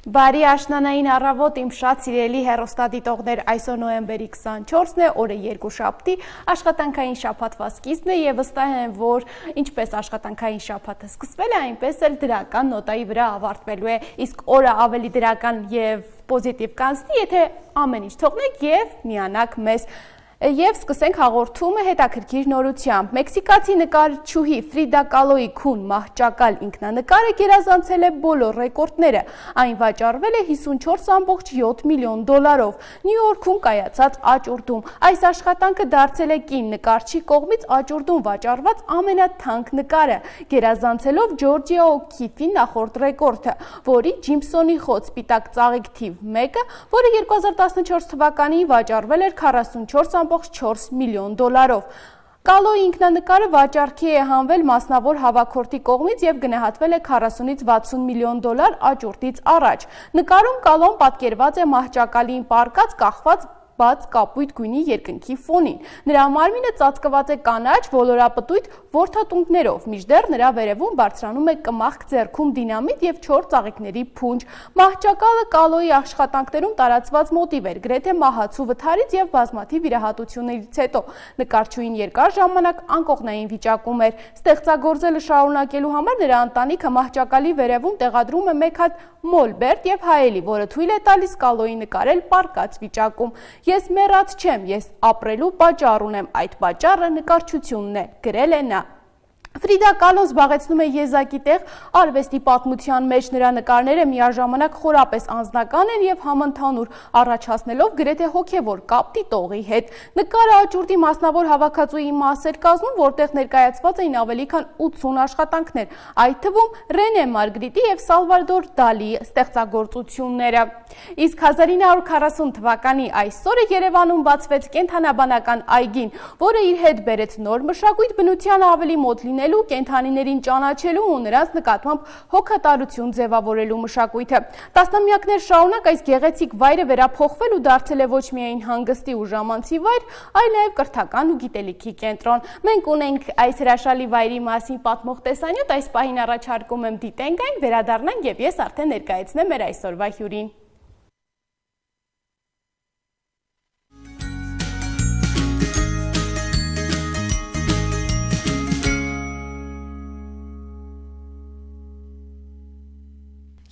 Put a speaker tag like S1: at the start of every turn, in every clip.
S1: Բարի աշնանային առավոտ իմ շատ սիրելի հեռուստադիտողներ, այսօր նոյեմբերի 24-ն է, օրը երկուշաբթի, աշխատանքային շաբաթվա սկիզբն է եւ վստահ եմ, որ ինչպես աշխատանքային շաբաթը սկսվել է, այնպես էլ դրական նոտայի վրա ավարտվելու է, իսկ օրը ավելի դրական եւ պոզիտիվ կանցնի, եթե ամեն ինչ թողնեք եւ միանաք մեզ։ Եվ սկսենք հաղորդումը հետաքրքիր նորությամբ։ Մեքսիկացի նկարչուհի Ֆրիդա Կալոյի քուն մահճակալ ինքնանկարը գերազանցել է բոլոր ռեկորդները։ Այն վաճառվել է $54.7 միլիոն։ Նյու Յորքում կայացած աճուրդում։ Այս աշխատանքը դարձել է կին նկարչի կողմից աճուրդում վաճառված ամենաթանկ նկարը, գերազանցելով Ջորջիա Օ'Քիֆի նախորդ ռեկորդը, որի Ջիմսոնի խոտ սպիտակ ծաղիկ թիվ 1-ը, որը 2014 թվականին վաճառվել էր $44.4 միլիոն։ Կալոյի ինքնանկարը վաճառքի է հանվել մասնավոր հավաքորդի կողմից եւ գնահատվել է $40-ից $60 միլիոն աճուրդից առաջ։ Նկարում Կալոն պատկերված է մահճակալին պառկած կախված բաց կապույտ գույնի երկնքի ֆոնին։ Նրա մարմինը ծածկված է կանաչ ոլորապտույտ որդատունկներով, մինչդեռ նրա վերևում բարձրանում է կմախք ձեռքում դինամիտ եւ 4 ծաղիկների փունջ։ Մահճակալը Կալոյի աշխատանքներում տարածված մոտիվ էր, գրեթե մահացու վթարից եւ բազմաթիվ վիրահատություններից հետո։ Նկարչուհին երկար ժամանակ անկողնային վիճակում էր։ Ստեղծագործելը շարունակելու համար նրա ընտանիքը մահճակալի վերևում տեղադրում է մեկ հատ մոլբերտ եւ հայելի, որը թույլ է տալիս Կալոյի նկարել պառկած վիճակում։ Ես մեռած չեմ, ես ապրելու պատճառ ունեմ, այդ պատճառը նկարչությունն է, գրել է նա։ Ֆրիդա Կալոն զբաղեցնում է եզակի տեղ արվեստի պատմության մեջ, նրա նկարները միաժամանակ խորապես անձնական են եւ համընդհանուր, առաջացնելով գրեթե հոգեվոր կապ դիտողի հետ։ Նկարը աճուրդի մասնավոր հավաքածուի մաս էր կազմում, որտեղ ներկայացված էին ավելի քան 80 աշխատանքներ, այդ թվում Ռենե Մարգրիտի եւ Սալվադոր Դալիի ստեղծագործությունները։ Իսկ 1940 թվականի այսօրը Երևանում բացվեց կենդանաբանական այգին, որը իր հետ բերեց նոր մշակույթ բնությանը ավելի մոտ լինելու, կենդանիներին ճանաչելու ու նրանց նկատմամբ հոգատարություն ձևավորելու մշակույթը։ Տասնամյակներ շարունակ այս գեղեցիկ վայրը վերափոխվել ու դարձել է ոչ միայն հանգստի ու ժամանցի վայր, այլ նաև կրթական ու գիտելիքի կենտրոն։ Մենք ունենք այս հրաշալի վայրի մասին պատմող տեսանյութ, այս պահին առաջարկում եմ դիտենք այն, վերադառնանք եւ ես արդեն ներկայացնեմ մեր այսօրվա հյուրին։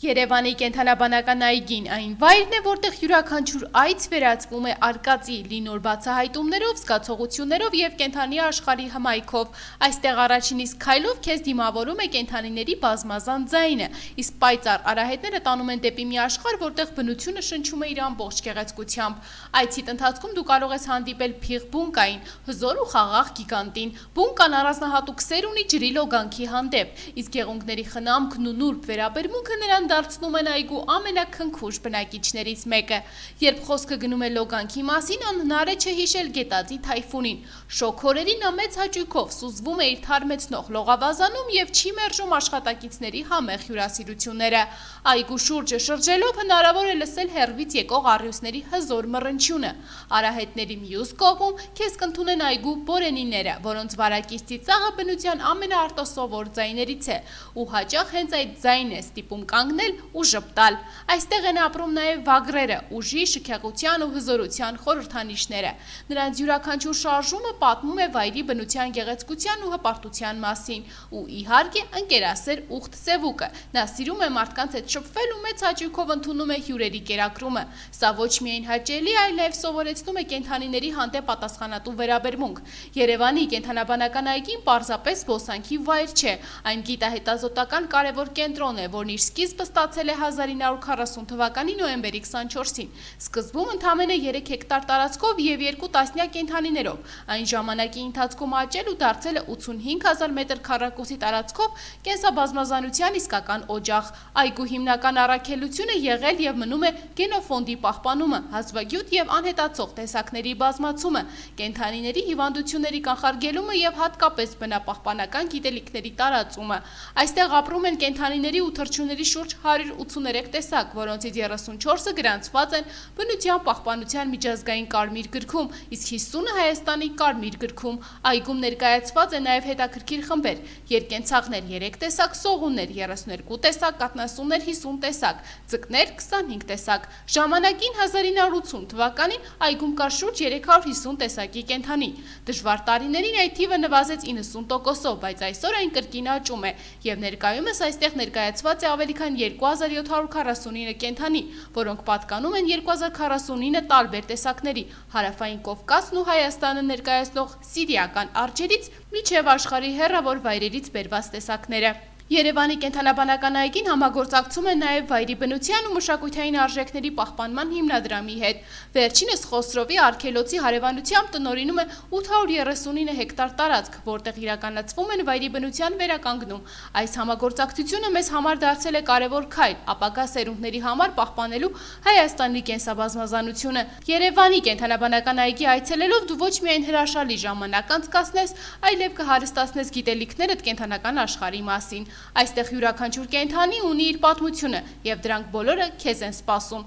S1: Երևանի կենդանաբանական այգին այն վայրն է, որտեղ յուրաքանչյուր այց վերածվում է արկածի, լի նոր բացահայտումներով, զգացողություններով եւ կենդանի աշխարհի հմայքով։ Այստեղ առաջին իսկ քայլով քեզ դիմավորում է կենդանիների բազմազան ձայնը, իսկ պայծառ արահետները տանում են դեպի մի աշխարհ, որտեղ բնությունը շնչում է իր ամբողջ գեղեցկությամբ։ Այցիդ ընթացքում դու կարող ես հանդիպել փիղ բունկային, հզոր ու խաղաղ գիգանտին։ Բունկան առանձնահատուկ սեր ունի ջրի լոգանքի հանդեպ, իսկ գեղունգների խնամքն ու նուրբ վերաբերմունքը նրան դարձնում են այգու ամենաքնքուշ բնակիչներից մեկը։ Երբ խոսքը գնում է լոգանքի մասին, անհնար է չհիշել գետաձի թայֆունին։ Շոգ օրերին նա մեծ հաճույքով սուզվում է իր թարմեցնող լողավազանում եւ չի մերժում աշխատակիցների համեղ հյուրասիրությունները։ Այգու շուրջը շրջելով հնարավոր է լսել հեռվից եկող առյուծների հզոր մռնչյունը։ Արահետների մյուս կողմում քեզ կընդունեն այգու բորենիները, որոնց վարակիչ ծիծաղը բնության ամենաարտասովոր ձայներից է, ու հաճախ հենց այդ ձայնն է ստիպում կանգնել ու ժպտալ։ Այստեղ են ապրում նաև վագրերը, ուժի, շքեղության ու հզորության խորհրդանիշները։ Նրանց յուրաքանչյուր շարժումը պատմում է վայրի բնության գեղեցկության ու հպարտության մասին, ու իհարկե ընկերասեր ուխտ Սևուկը։ Նա սիրում է մարդկանց հետ շփվել ու մեծ հաճույքով ընդունում է հյուրերի կերակրումը։ Սա ոչ միայն հաճելի, այլ նաև սովորեցնում է կենդանիների հանդեպ պատասխանատու վերաբերմունք։ Երևանի կենդանաբանական այգին պարզապես զբոսանքի վայր չէ, այն գիտահետազոտական կարևոր կենտրոն է, որն իր սկիզբը ստացել է 1940 թվականի նոյեմբերի 24-ին։ Սկզբում ընդամենը 3 հեկտար տարածքով եւ 2 տասնյակ կենդանիներով։ Այն ժամանակի ընթացքում աճել ու դարձել է 85000 մետր քառակուսի տարածքով կենսաբազմազանության իսկական օջախ։ Այգու հիմնական առաքելությունը եղել եւ մնում է գենոֆոնդի պահպանումը, հազվագյուտ եւ անհետացող տեսակների բազմացումը, կենդանիների հիվանդությունների կանխարգելումը եւ հատկապես բնապահպանական գիտելիքների տարածումը։ Այստեղ ապրում են կենդանիների ու թռչունների շուրջ
S2: շուրջ 183 տեսակ, որոնցից 34-ը գրանցված են բնության պահպանության միջազգային կարմիր գրքում, իսկ 50-ը Հայաստանի կարմիր գրքում։ Այգում ներկայացված է նաև հետաքրքիր խմբեր՝ երկենցաղներ 3 տեսակ, սողուններ 32 տեսակ, կաթնասուններ 50 տեսակ, ձկներ 25 տեսակ։ Ժամանակին 1980 թվականին այգում կար շուրջ 350 տեսակի կենդանի։ Դժվար տարիներին այդ թիվը նվազեց 90%-ով, բայց այսօր այն կրկին աճում է, եւ ներկայումս այստեղ ներկայացված է ավելի քան 2749 կենդանի, որոնք պատկանում են 2049 տարբեր տեսակների՝ Հարավային Կովկասն ու Հայաստանը ներկայացնող սիրիական արջերից մինչև աշխարհի հեռավոր վայրերից բերված տեսակները։ Երևանի կենդանաբանական այգին համագործակցում է նաև վայրի բնության ու մշակութային արժեքների պահպանման հիմնադրամի հետ։ Վերջինս Խոսրովի արգելոցի հարևանությամբ տնօրինում է 839 հեկտար տարածք, որտեղ իրականացվում են վայրի բնության վերականգնում։ Այս համագործակցությունը մեզ համար դարձել է կարևոր քայլ ապագա սերունդների համար պահպանելու Հայաստանի կենսաբազմազանությունը։ Երևանի կենդանաբանական այգի այցելելով դու ոչ միայն հրաշալի ժամանակ անցկացնես, այլև կհարստացնես գիտելիքներդ կենդանական աշխարհի մասին։ Այստեղ յուրաքանչյուր կենդանի ունի իր պատմությունը, եւ դրանք բոլորը քեզ են սպասում։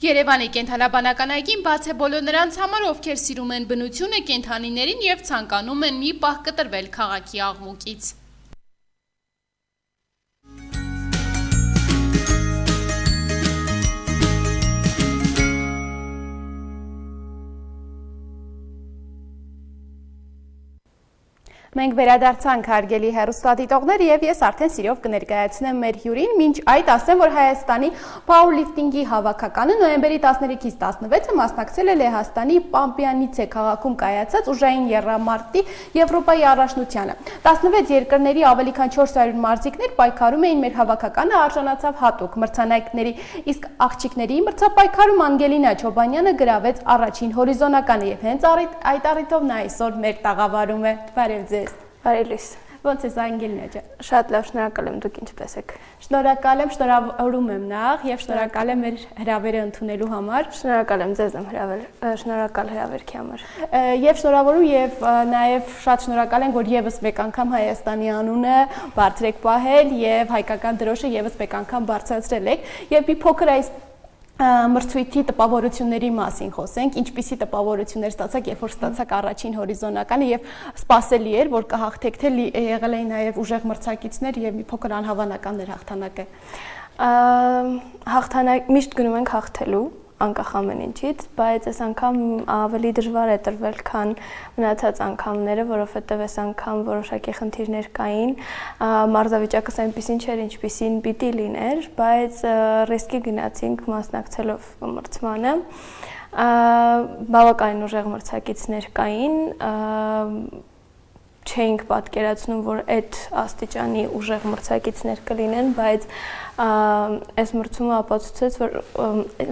S2: Երևանի կենդանաբանական այգին բաց է բոլոր նրանց համար, ովքեր սիրում են բնությունը, կենդանիներին եւ ցանկանում են մի պահ կտրվել քաղաքի աղմուկից։
S1: Մենք վերադարձանք հարգելի հեռուստադիտողներ եւ ես արդեն սիրով կներկայացնեմ մեր հյուրին, մինչ այդ ասեմ, որ Հայաստանի Powerlifting-ի հավաքականը նոյեմբերի 13-ից 16-ը մասնակցել է Լեհաստանի Պամպիանիցե քաղաքում կայացած ուժային եռամարտի Եվրոպայի առաջնությանը։ 16 երկրների ավելի քան 400 մարզիկներ պայքարում էին մեր հավաքականը արժանացավ հատուկ մրցանակների, իսկ աղջիկների մրցապայքարում Անգելինա Չոբանյանը գրավեց առաջին հորիզոնականը եւ հենց այդ առիթով նա այսօր մեր տաղավարում է։ Բարև ձեզ։
S3: Բարելիս։
S1: Ոնց ես Անգելինա ջան։
S3: Շատ լավ, շնորհակալ եմ, դուք ինչպե՞ս եք։
S1: Շնորհակալ եմ, շնորհավորում եմ նախ եւ շնորհակալ եմ մեր հրավերը ընդունելու համար։
S3: Շնորհակալ եմ ձեզ շնորհակալ հրավերքի համար։
S1: Եվ շնորհավորում եւ նաեւ շատ շնորհակալ ենք, որ եւս մեկ անգամ Հայաստանի անունը բարձր եք պահել եւ հայկական դրոշը եւս մեկ անգամ բարձրացրել եք եւ մի փոքր այս մրցույթի տպավորությունների մասին խոսենք, ինչպիսի տպավորություններ ստացաք, երբ որ ստացաք առաջին հորիզոնականը եւ սպասելի էր, որ կհաղթեք, թե եղել էին նաեւ ուժեղ մրցակիցներ եւ մի փոքր անհավանական էր հաղթանակը։
S3: Հաղթանակ միշտ գնում ենք հաղթելու, անկախ ամեն ինչից, բայց այս անգամ ավելի դժվար է տրվել, քան մնացած անգամները, որովհետև այս անգամ որոշակի խնդիրներ կային, մարզավիճակս այնպիսին չէր, ինչպիսին պիտի լիներ, բայց ռիսկի գնացինք մասնակցելով մրցմանը, բավականին ուժեղ մրցակիցներ կային, չէինք պատկերացնում, որ այդ աստիճանի ուժեղ մրցակիցներ կլինեն, բայց այս մրցումը ապացուցեց, որ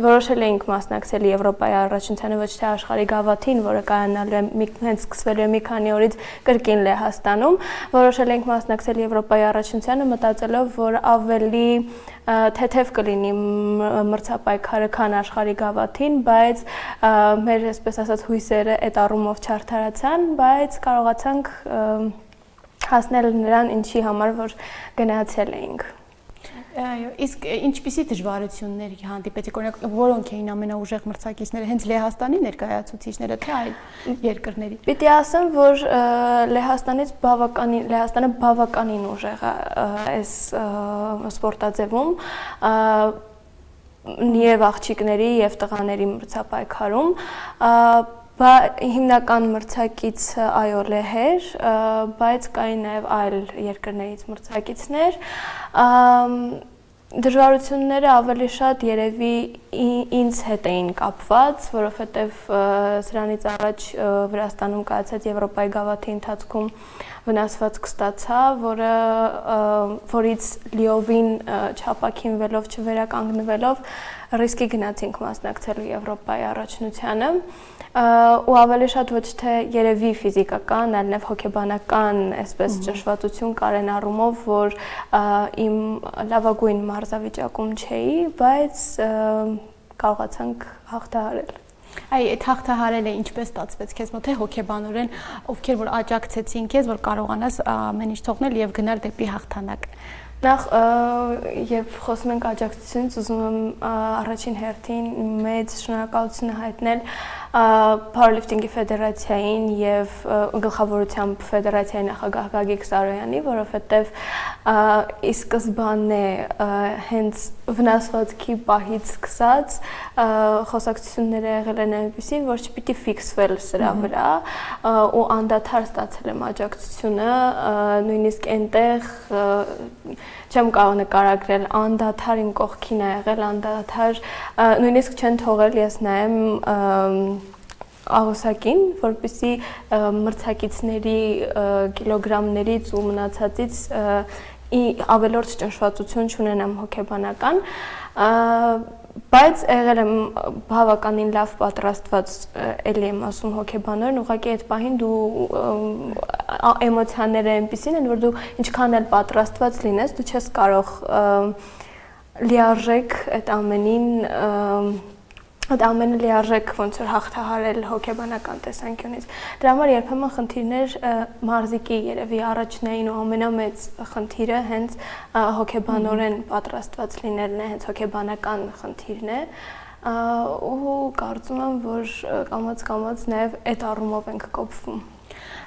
S3: որոշել էինք մասնակցել Եվրոպայի առաջնությանը, ոչ թե աշխարհի գավաթին, որը կայանալու է հենց սկսվելու է մի քանի օրից կրկին Լեհաստանում, որոշել էինք մասնակցել Եվրոպայի առաջնությանը, մտածելով, որ ավելի թեթև կլինի մրցապայքարը, քան աշխարհի գավաթին, բայց մեր, այսպես ասած, հույսերը այդ առումով չարդարացան, բայց կարողացանք հասնել նրան, ինչի համար որ գնացել էինք։
S1: Իսկ ինչպիսի դժվարություններ հանդիպեցիք, օրինակ, որոնք էին ամենաուժեղ մրցակիցները, հենց Լեհաստանի ներկայացուցիչները, թե այլ երկրների։
S3: Պիտի ասեմ, որ Լեհաստանը բավականին ուժեղ է այս սպորտաձևում, եւ աղջիկների եւ տղաների մրցապայքարում, հիմնական մրցակիցը այո Լեհեր, բայց կային նաև այլ երկրներից մրցակիցներ, դժվարությունները ավելի շատ երևի ինձ հետ էին կապված, որովհետև սրանից առաջ Վրաստանում կայացած Եվրոպայի գավաթի ընթացքում վնասվածք ստացա, որից լիովին չապաքինվելով, չվերականգնվելով ռիսկի գնացինք մասնակցելու Եվրոպայի առաջնությանը, ու ավելի շատ ոչ թե երևի ֆիզիկական, այլ նաև հոգեբանական այսպես ճնշվածություն կար այն առումով, որ իմ լավագույն մարզավիճակում չէի, բայց կարողացանք հաղթահարել։
S1: Այդ հաղթահարելը ինչպես ստացվեց քեզ մոտ, թե հոգեբանորեն, ովքեր որ աջակցեցին քեզ, որ կարողանաս ամեն ինչ թողնել եւ գնալ դեպի հաղթանակ։
S3: Նախ երբ խոսում ենք աջակցությունից, ուզում եմ առաջին հերթին մեծ շնորհակալություն հայտնել Powerlifting-ի ֆեդերացիային եւ գլխավորությամբ ֆեդերացիայի նախագահ Գագիկ Սարոյանի, որովհետեւ ի սկզբանե հենց վնասվածքի պահից սկսած խոսակցությունները եղել են այնպիսին, որ չպիտի ֆիքսվել սրա վրա ու անդադար ստացել եմ աջակցությունը, նույնիսկ այնտեղ չեմ կարող նկարագրել, անդադար իմ կողքին է եղել, անդադար նույնիսկ չեն թողել ես նայեմ աղոսակին, որպեսզի մրցակիցների կիլոգրամներից ու մնացածից ավելորդ ճնշվածություն չունենամ հոգեբանական, բայց եղել եմ բավականին լավ պատրաստված, էլի եմ ասում հոգեբանորեն, ուղղակի այդ պահին դու էմոցիաները այնպիսին են, որ դու ինչքան էլ պատրաստված լինես, դու չես կարող լիարժեք այդ ամենը լիարժեք ոնց որ հաղթահարել հոգեբանական տեսանկյունից։ Դրա համար երբեմն խնդիրներ մարզիկի երևի առաջնային ու ամենամեծ խնդիրը հենց հոգեբանորեն պատրաստված լինելն է, հենց հոգեբանական խնդիրն է, ու կարծում եմ, որ կամաց-կամաց նաև այդ առումով ենք կոփվում։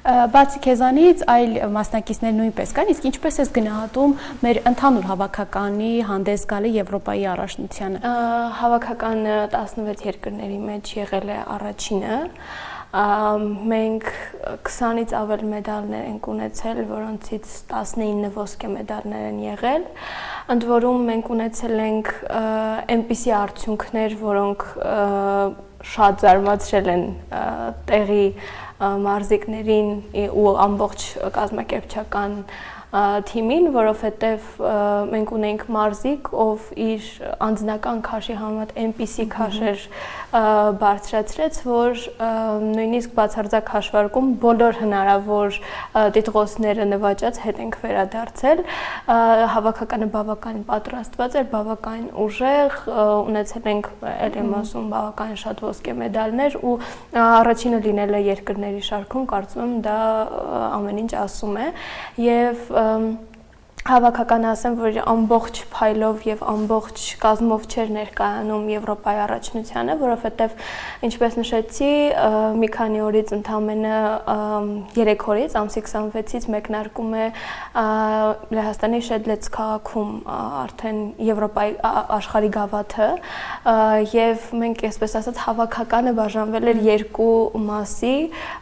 S1: Բացի քեզանից այլ մասնակիցներ նույնպես կան, իսկ ինչպես ես գնահատում մեր ընդհանուր հավաքականի հանդես գալը Եվրոպայի առաջնությանը։
S3: Հավաքականը 16 երկրների մեջ եղել է առաջինը։ Մենք 20-ից ավել մեդալներ ենք ունեցել, որոնցից 19 ոսկե մեդալներ են եղել։ Ընդ որում մենք ունեցել ենք այնպիսի արդյունքներ, որոնք շատ զարմացրել են տեղի մարզիկներին ու ամբողջ կազմակերպչական թիմին, որովհետև մենք ունենք մարզիկ, ով իր անձնական քաշի համեմատ այնպիսի քաշեր բարձրացրեց, որ նույնիսկ բացարձակ հաշվարկում բոլոր հնարավոր տիտղոսները նվաճած հետ ենք վերադարձել, հավաքականը բավականին պատրաստված էր, բավականին ուժեղ, ունեցել ենք, ել եմ ասում, բավականին շատ ոսկե մեդալներ ու առաջինը լինելը երկրների շարքում, կարծում եմ դա ամեն ինչ ասում է եւ հավաքականը ասեմ, որ ամբողջ փայլով եւ ամբողջ կազմով չէր ներկայանում Եվրոպայի առաջնությանը, որովհետեւ ինչպես նշեցի, մի քանի օրից ընդամենը 3 օրից, ամսի 26-ից մեկնարկում է Լեհաստանի Շեդլեց քաղաքում արդեն Եվրոպայի աշխարհի գավաթը եւ մենք այսպես ասած հավաքականը բաժանվել էր երկու մասի,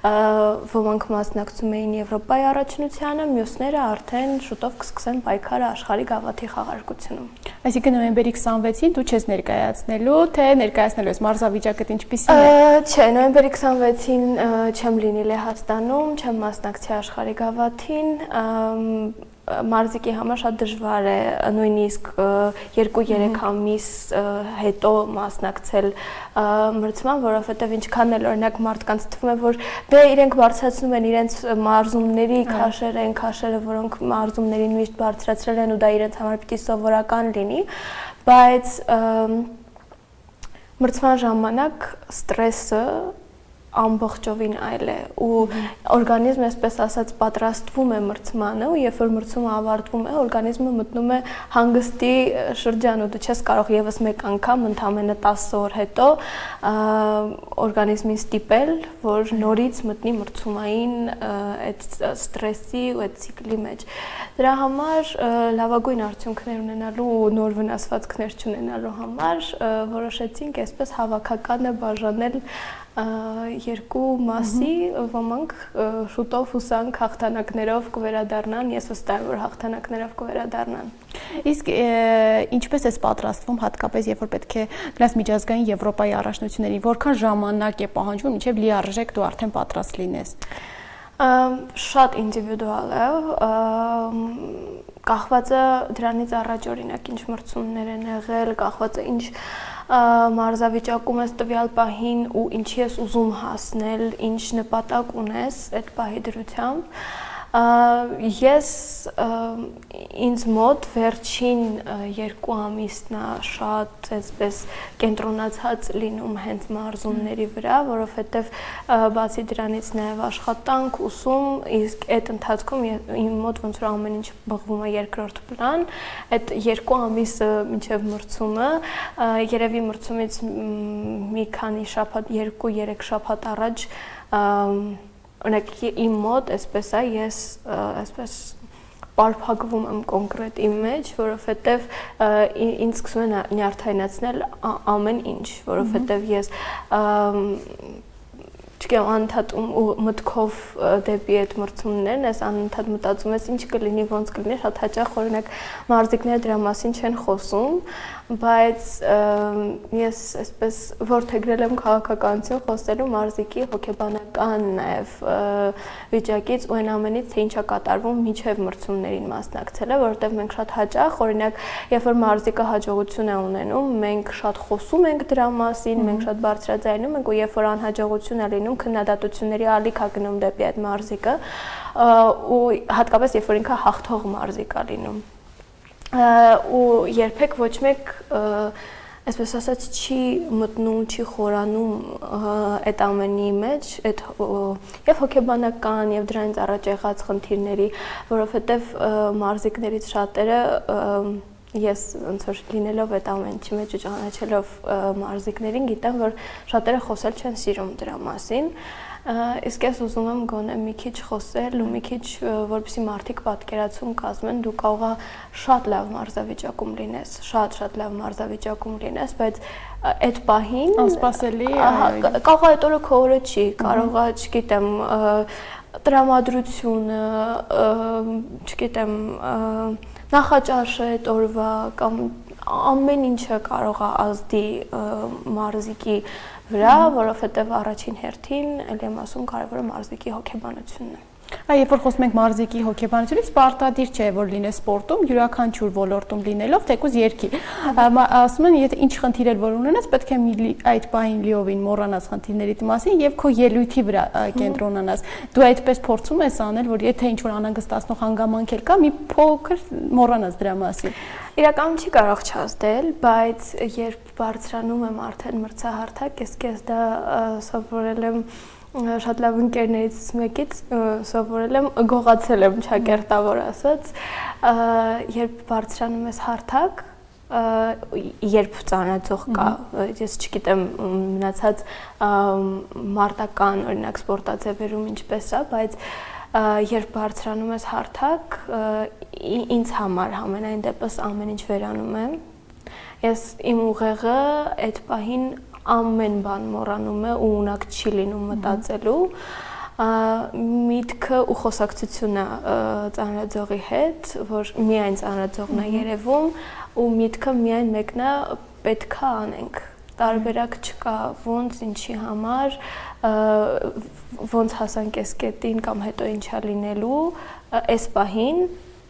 S3: ոմանք մասնակցում էին Եվրոպայի առաջնությանը, մյուսները արդեն շուտով կսկսեն պայքարը աշխարհի գավաթի խաղարկությունում։
S1: Այսինքն նոյեմբերի 26-ին դու չես ներկայացնելու, թե ներկայացնելու ես մարզավիճակը ինչպիսին է։
S3: Չէ, նոյեմբերի 26-ին չեմ լինի Լեհաստանում, չեմ մասնակցի աշխարհի գավաթին, մարզիկի համար շատ դժվար է նույնիսկ 2-3 ամիս հետո մասնակցել մրցման, որովհետև ինչքան էլ օրինակ մարդկանց թվում է, որ դե իրենք բարձրացնում են իրենց մարզումների քաշերը, այն քաշերը, որոնք մարզումներին միշտ բարձրացրել են ու դա իրենց համար պիտի սովորական լինի, բայց մրցման ժամանակ ստրեսը ամբողջովին այլ է ու օրգանիզմը, այսպես ասած, պատրաստվում է մրցմանը ու երբ որ մրցումը ավարտվում է, օրգանիզմը մտնում է հանգստի շրջան ու դու չես կարող եւս մեկ անգամ ընդամենը 10 օր հետո օրգանիզմին ստիպել, որ նորից մտնի մրցումային այդ ստրեսի ու այդ ցիկլի մեջ։ Դրա համար լավագույն արդյունքներ ունենալու ու նոր վնասվածքներ չունենալու համար որոշեցինք այսպես հավաքականը բաժանել երկու մասի, ոմանք շուտով հուսանք հաղթանակներով կվերադառնան, ես վստահ եմ, որ հաղթանակներով կվերադառնան։
S1: Իսկ ինչպես ես պատրաստվում, հատկապես երբ որ պետք է գնաս միջազգային Եվրոպայի առաջնություններին, որքան ժամանակ է պահանջվում, մինչև լիարժեք դու արդեն պատրաստ լինես։
S3: Շատ ինդիվիդուալ է, կախված է դրանից առաջ օրինակ ինչ մրցումներ են եղել, կախված է ինչ մարզավիճակում ես տվյալ պահին ու ինչի ես ուզում հասնել, ինչ նպատակ ունես այդ պահի դրությամբ, Ես ինձ մոտ վերջին 2 ամիսն է շատ այսպես կենտրոնացած լինում հենց մարզումների վրա, որովհետև բացի դրանից նաև աշխատանք, ուսում, իսկ այդ ընթացքում իմ մոտ ոնց որ ամեն ինչ բղվում է երկրորդ պլան, այդ 2 ամիսը մինչև մրցումը, երևի մրցումից մի քանի շաբաթ, 2-3 շաբաթ առաջ օրինակ իմ մոտ այսպես է, ես այսպես պարփակվում եմ կոնկրետ իմ մեջ, որովհետև ինձ սկսում է նյարդայնացնել ամեն ինչ, որովհետև ես չգիտեմ անընդհատ մտքով դեպի այդ մրցումներն ես անընդհատ մտածում ես ինչ կլինի, ոնց կլինի, շատ հաճախ օրինակ մարզիկները դրա մասին չեն խոսում, բայց ես այսպես որդեգրել եմ քաղաքականություն խոսելու մարզիկի հոգեբանական նաև վիճակից ու այն ամենից, թե ինչ է կատարվում մինչև մրցումներին մասնակցելը, որովհետև մենք շատ հաճախ, օրինակ, երբ որ մարզիկը հաջողություն է ունենում, մենք շատ խոսում ենք դրա մասին, մենք շատ բարձրաձայնում ենք ու երբ որ անհաջողություն է լինում, քննադատությունների ալիք է գնում դեպի այդ մարզիկը ու հատկապես երբ որ ինքը հաղթող մարզիկ է լինում ու երբեք ոչ մեկ այսպես ասած չի մտնում, չի խորանում այդ ամենի մեջ, այդ եւ հոգեբանական եւ դրանից առաջ եղած խնդիրների, որովհետեւ մարզիկներից շատերը ես ոնց որ լինելով այդ ամենի մեջ ու ճանաչելով մարզիկներին գիտեմ, որ շատերը խոսել չեն սիրում դրա մասին, իսկ ես ուզում եմ գոնե մի քիչ խոսել ու մի քիչ որպեսզի մարդիկ պատկերացում կազմեն, դու կարող ես շատ լավ մարզավիճակում լինես, շատ լավ մարզավիճակում լինես, բայց այդ պահին
S1: անսպասելի
S3: կարող է այդ օրը քո օրը չի, կարող է, չգիտեմ, տրամադրությունը, չգիտեմ, նախաճաշը այդ օրվա կամ ամեն ինչը կարող է ազդի մարզիկի վրա, որովհետև առաջին հերթին, ելի եմ ասում, կարևորը մարզիկի հոգեբանությունն է։
S1: Երբ որ խոսում ենք մարզիկի հոգեբանությունից, պարտադիր չէ, որ լինես սպորտում, յուրաքանչյուր ոլորտում լինելով, թեկուզ երգի։ Ասում են, եթե ինչ խնդիր էլ որ ունենաս, պետք է այդ պահին լիովին մոռանաս խնդիրների մասին եւ քո ելույթի վրա կենտրոնանաս։ Դու այդպես փորձում ես անել, որ եթե ինչ-որ անհանգստացնող հանգամանք էլ կա, մի փոքր մոռանաս դրա մասին։
S3: Իրականում չի կարող չազդել, բայց երբ բարձրանում եմ արդեն մրցահարթակ, ես դա սովորել եմ շատ լավ ընկերներից մեկից, սովորել եմ, գողացել եմ ճակերտավոր ասած, երբ բարձրանում ես հարթակ, երբ ծանրացող կա, ես չգիտեմ մնացած մարտական օրինակ սպորտաձևերում ինչպես է, բայց երբ բարձրանում ես հարթակ, ինձ համար ամենայն դեպս ամեն ինչ վերանում եմ, ես իմ ուղեղը այդ պահին ամեն բան մոռանում է ու ունակ չի լինում մտածելու, միտքը ու խոսակցությունը ծանրաձողի հետ, որ միայն ծանրաձողն է երևում ու միտքը միայն մեկն է պետք է անենք, տարբերակ չկա ոնց ինչի համար, ոնց հասանք այս կետին կամ հետո ինչա լինելու, այս պահին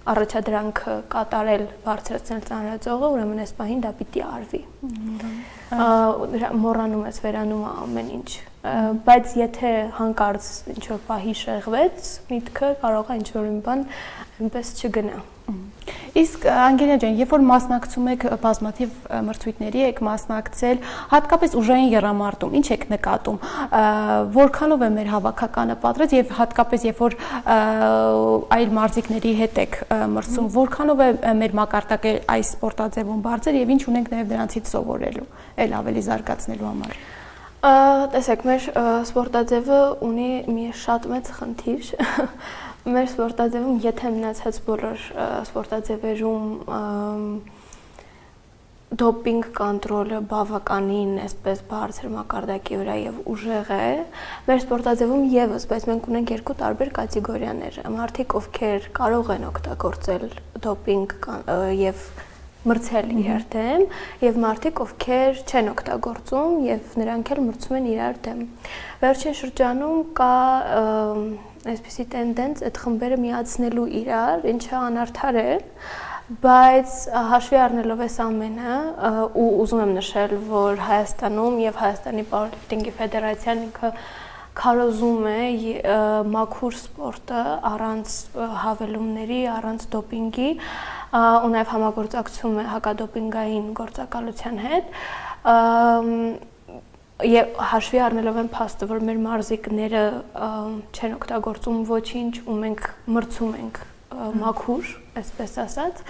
S3: առաջադրանքը կատարել բարձրացնել ծանրաձողը, ուրեմն այս պահին դա պիտի արվի։ Մոռանում ես վերանում ամեն ինչ, բայց եթե հանկարծ ինչ-որ պահի շեղվեց, միտքը կարող է ինչ-որ մի բան այնպես չգնա։
S1: Իսկ Անգելիա ջան, երբ որ մասնակցում եք բազմաթիվ մրցույթների, եք մասնակցել, հատկապես ուժային եռամարտում, ինչ եք նկատում, որքանով է մեր հավաքականը պատրաստ եւ հատկապես երբ որ այլ մարզիկների հետ եք մրցում, որքանով է մեր մակարդակը այս սպորտաձևում բարձր եւ ինչ ունենք նաեւ դրանցից սովորելու, այլ ավելի զարգացնելու համար։
S3: Տեսեք, մեր սպորտաձևը ունի մի շատ մեծ խնդիր։ Մեր սպորտաձևում, եթե մնացած բոլոր սպորտաձևերում դոպինգ կոնտրոլը բավականին այսպես բարձր մակարդակի վրա եւ ուժեղ է, մեր սպորտաձևում եւս, բայց մենք ունենք երկու տարբեր կատեգորիաներ։ Մարդիկ, ովքեր կարող են օգտագործել դոպինգ եւ մրցել իրար դեմ եւ մարդիկ, ովքեր չեն օգտագործում եւ նրանք էլ մրցում են իրար դեմ։ Վերջին շրջանում կա այսպիսի տենդենց այդ խմբերը միացնելու իրար, ինչը անարդար է, բայց հաշվի առնելով այս ամենը ու ուզում եմ նշել, որ Հայաստանում եւ Հայաստանի Powerlifting-ի ֆեդերացիան ինքը քարոզում է մաքուր սպորտը առանց հավելումների, առանց դոպինգի, ու նաև համագործակցում է հակադոպինգային գործակալության հետ։ Եվ հաշվի առնելով են փաստը, որ մեր մարզիկները չեն օգտագործում ոչինչ ու մենք մրցում ենք մաքուր, այսպես ասած,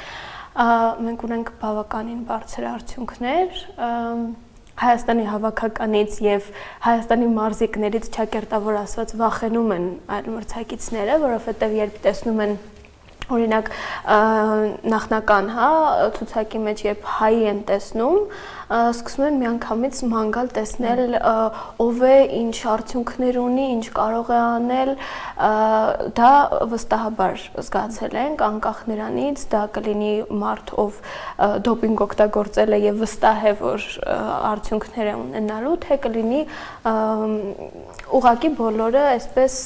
S3: մենք ունենք բավականին բարձր արդյունքներ, Հայաստանի հավաքականից եւ Հայաստանի մարզիկներից ճակերտավոր ասված վախենում են այլ մրցակիցները, որովհետեւ երբ տեսնում են օրինակ նախնական, ցուցակի մեջ երբ հայի են տեսնում, սկսում են միանգամից ման գալ տեսնել ով է, ինչ արդյունքներ ունի, ինչ կարող է անել, դա վստահաբար զգացել ենք, անկախ նրանից, դա կլինի մարդ, ով դոպինգ օգտագործել է եւ վստահ է, որ արդյունքներ է ունենալու, թե կլինի ուղղակի բոլորը այսպես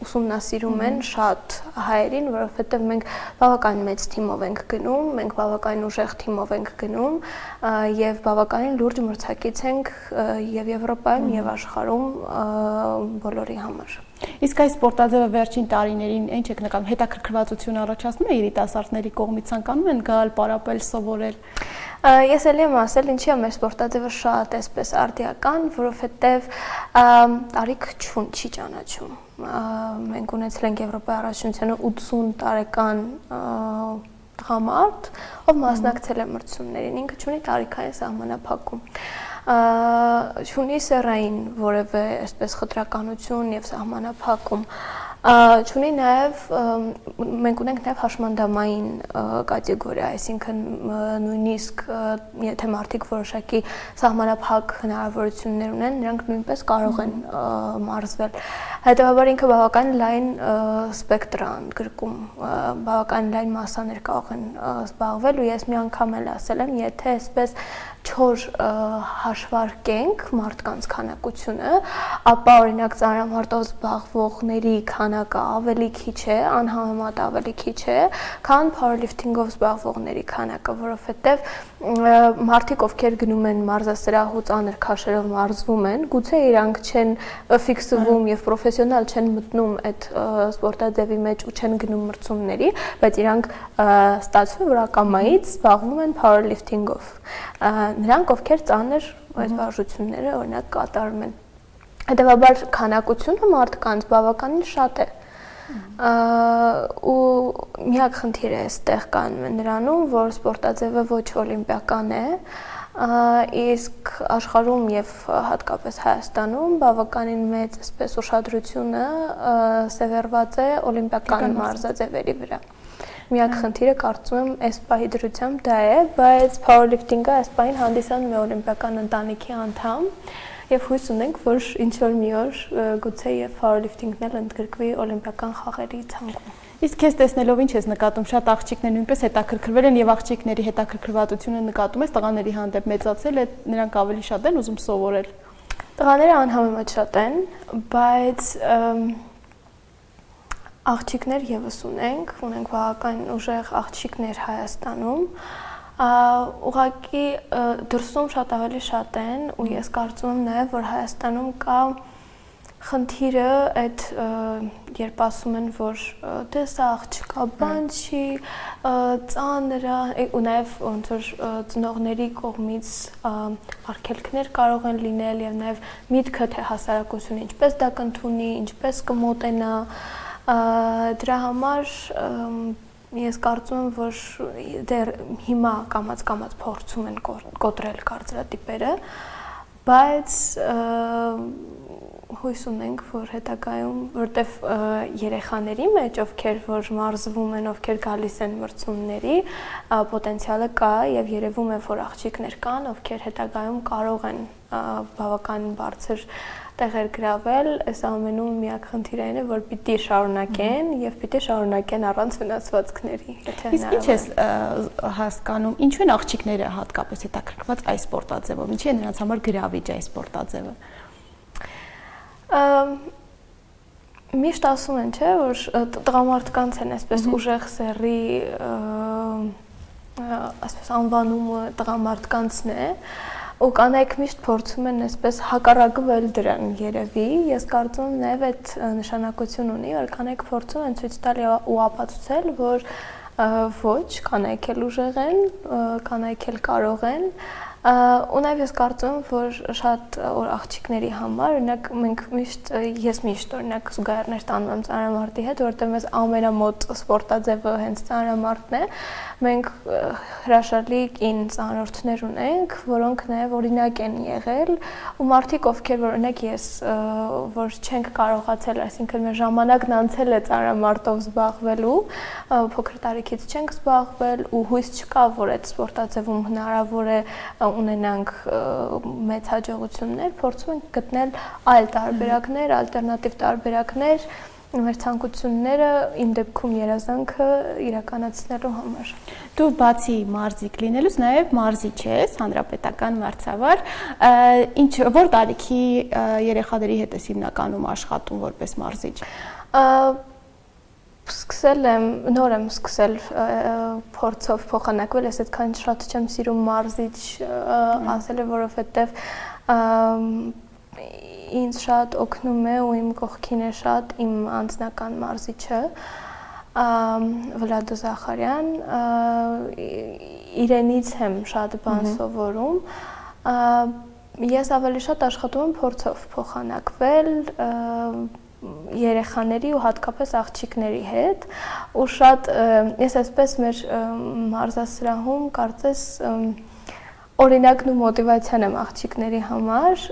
S3: ուսումնասիրում են շատ հայերին, որովհետև մենք բավականին մեծ թիմով ենք գնում, մենք բավականին ուժեղ թիմով ենք գնում եւ բավականին լուրջ մրցակից ենք եւ Եվրոպայում եւ աշխարհում բոլորի համար։
S1: Իսկ այս սպորտաձևը վերջին տարիներին ինչ եք նկատում, հետաքրքրվածություն առաջացնում է երիտասարդների կողմից, ցանկանում են գալ, պարապել, սովորել։
S3: Ես էլ եմ ասել, ինչի է մեր սպորտաձևը շատ այսպես արդիական, որովհետև տարիք չի ճանաչում։ Մենք ունեցել ենք Եվրոպայի առաջնությանը 80 տարեկան տղամարդ, ով մասնակցել է մրցումներին, ինքը չունի տարիքային սահմանափակում։ Չունի սեռային որևէ այսպես խտրականություն եւ սահմանափակում, չունի նաեւ մենք ունենք նաեւ հաշմանդամային կատեգորիա, այսինքն նույնիսկ եթե մարդիկ որոշակի սահմանափակ հնարավորություններ ունեն, նրանք նույնպես կարող են մարզվել։ Հետևաբար ինքը բավական լայն սպեկտր է ընդգրկում, բավական լայն մասաներ կարող են զբաղվել ու ես մի անգամ էլ ասել եմ, եթե այսպես չոր հաշվարկենք մարդկանց քանակությունը, ապա օրինակ ծանրամարտով զբաղվողների քանակը ավելի քիչ է, անհամեմատ ավելի քիչ է, քան powerlifting-ով զբաղվողների քանակը, որովհետև մարդիկ, ովքեր գնում են մարզասրահ ու ծանր քաշերով մարզվում են, գուցե իրանք չեն ֆիքսվում եւ պրոֆեսիոնալ չեն մտնում այդ սպորտաձևի մեջ ու չեն գնում մրցումների, բայց իրանք ստացվում է, որ ակամայից զբաղվում են powerlifting-ով։ Նրանք, ովքեր ծանր այդ վարժությունները օրինակ կատարում են։ Հետևաբար քանակությունը մարդկանց բավականին շատ է։ Ու միակ խնդիրը այստեղ կանում է նրանում, որ սպորտաձևը ոչ օլիմպիական է, իսկ աշխարհում եւ հատկապես Հայաստանում բավականին մեծ այսպես ուշադրությունը սևեռված է օլիմպիական մարզաձևերի վրա։ Միակ խնդիրը կարծում եմ այս պահի դրությամբ դա է, բայց powerlifting-ը այս պահին հանդիսանում է օլիմպիական ընտանիքի անդամ եւ հույս ունենք, որ ինչ որ մի օր գուցե եւ powerlifting-ն էլ ընդգրկվի օլիմպիական խաղերի ցանկում։
S1: Իսկ քեզ տեսնելով ինչ ես նկատում, շատ աղջիկներ նույնպես հետաքրքրվել են եւ աղջիկների հետաքրքրվածությունը նկատում ես տղաների հանդեպ մեծացել է, նրանք ավելի շատ են ուզում սովորել։
S3: Տղաները անհամեմատ շատ են, բայց աղջիկներ եւս ունենք բավական ուժեղ աղջիկներ Հայաստանում, ուղղակի դրսում շատ ավելի շատ են ու ես կարծում եմ նաեւ որ Հայաստանում կա խնդիրը այդ երբ ասում են որ դե սա աղջկա բան չի, ծանր է ու նաեւ ոնց որ ծնողների կողմից արգելքներ կարող են լինել եւ նաեւ միտքը թե հասարակությունը ինչպես դա կընդունի, ինչպես կմոտենա դրա համար ես կարծում եմ, որ դեռ հիմա կամաց-կամաց փորձում են կոտրել կարծրատիպերը, բայց հույս ունենք, որ հետագայում, որտեվ երեխաների մեջ, ովքեր որ մարզվում են, ովքեր գալիս են մրցումների, պոտենցիալը կա եւ երևում է, որ աղջիկներ կան, ովքեր հետագայում կարող են բավական բարձր տեղեր գրավել, այս ամենում միակ խնդիրը այն է, որ պիտի շարունակեն եւ պիտի շարունակեն առանց վնասվածքների, եթե հնարավոր է։ Իսկ
S1: ինչ ես հասկանում, ինչու են աղջիկները հատկապես հետաքրքրված այս սպորտաձևով, ինչի է նրանց համար գրավիչ այս սպորտաձևը։
S3: Միշտ ասում են, չէ, որ տղամարդկանց են այսպես ուժեղ սեռի այսպես անվանումը տղամարդկանցն է, ու կանայք միշտ փորձում են այսպես հակառակվել դրան երևի ես կարծում եմ նաև այդ նշանակություն ունի որ կանայք փորձում են ցույց տալ ու ապացուցել որ ոչ կանայք էլ ուժեղ են կանայք էլ կարող են ու նաև ես կարծում եմ որ շատ աղջիկների համար օրինակ մենք ես միշտ օրինակ զուգահեռներ տանում եմ ծանրամարտի հետ որովհետև մեզ ամենամոտ սպորտաձևը հենց ծանրամարտն է մենք հրաշալի կին ծանոթներ ունենք որոնք նաև օրինակ են եղել ու մարդիկ ովքեր որ օրինակ ես որ չենք կարողացել այսինքն մեր ժամանակն անցել է ծանրամարտով զբաղվելու փոքր տարիքից չենք զբաղվել ու հույս չկա որ այդ սպորտաձևում հնարավոր է ունենանք մեծ հաջողություններ, փորձում ենք գտնել այլ տարբերակներ, ալտերնատիվ տարբերակներ, մեր ցանկությունները իմ դեպքում երազանքը իրականացնելու համար։
S1: Դու բացի մարզիկ լինելուց նաև մարզիչ ես, հանրապետական մրցավար, որ տարիքի երեխաների հետ ես հիմնականում աշխատում որպես մարզիչ։
S3: Սկսել եմ, նոր եմ սկսել փորձով փոխանակվել, ես այդքան շատ չեմ սիրում մարզիչ ասել է, որովհետև ինձ շատ օգնում է ու իմ կողքին է շատ իմ անձնական մարզիչը Վլադո Զախարյան, իրենից եմ շատ բան սովորում, ես ավելի շատ աշխատում եմ փորձով փոխանակվել երեխաների ու հատկապես աղջիկների հետ ու շատ ես այսպես մեր մարզասրահում կարծես օրինակն ու մոտիվացիան եմ աղջիկների համար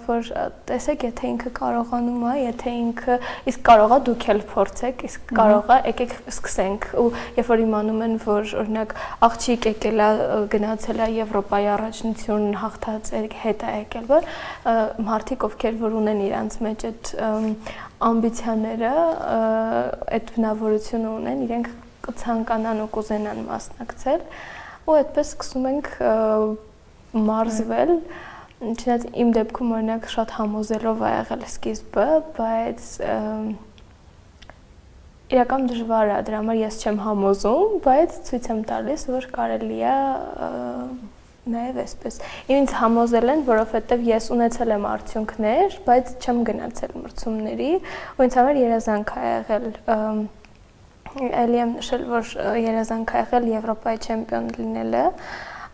S3: որ տեսեք եթե ինքը կարողանում է եթե ինքը իսկ կարող է դուք էլ փորձեք իսկ կարող է եկեք սկսենք ու երբ որ իմանում են որ օրինակ աղջիկ եկել է գնացել է Եվրոպայի առաջնություն հաղթած հետ է եկել որ մարդիկ ովքեր որ ունեն իրանց մեջ այդ ամբիցիաները այդ բնավորությունը ունեն իրենք կցանկանան ու կուզենան մասնակցել ու այդպես սկսում ենք մարզվել չնայած իմ դեպքում օրինակ շատ համոզելով ա եղել սկիզբը բայց իրական դժվար է դրա համար ես չեմ համոզում բայց ցույց եմ տալիս որ կարելի է նաև այսպես ինձ համոզել են որովհետև ես ունեցել եմ արդյունքներ բայց չեմ գնացել մրցումների ու ինձ համար երազանք ա եղել Էլի եմ նշել, որ երազանք ա եղել Եվրոպայի չեմպիոն լինելը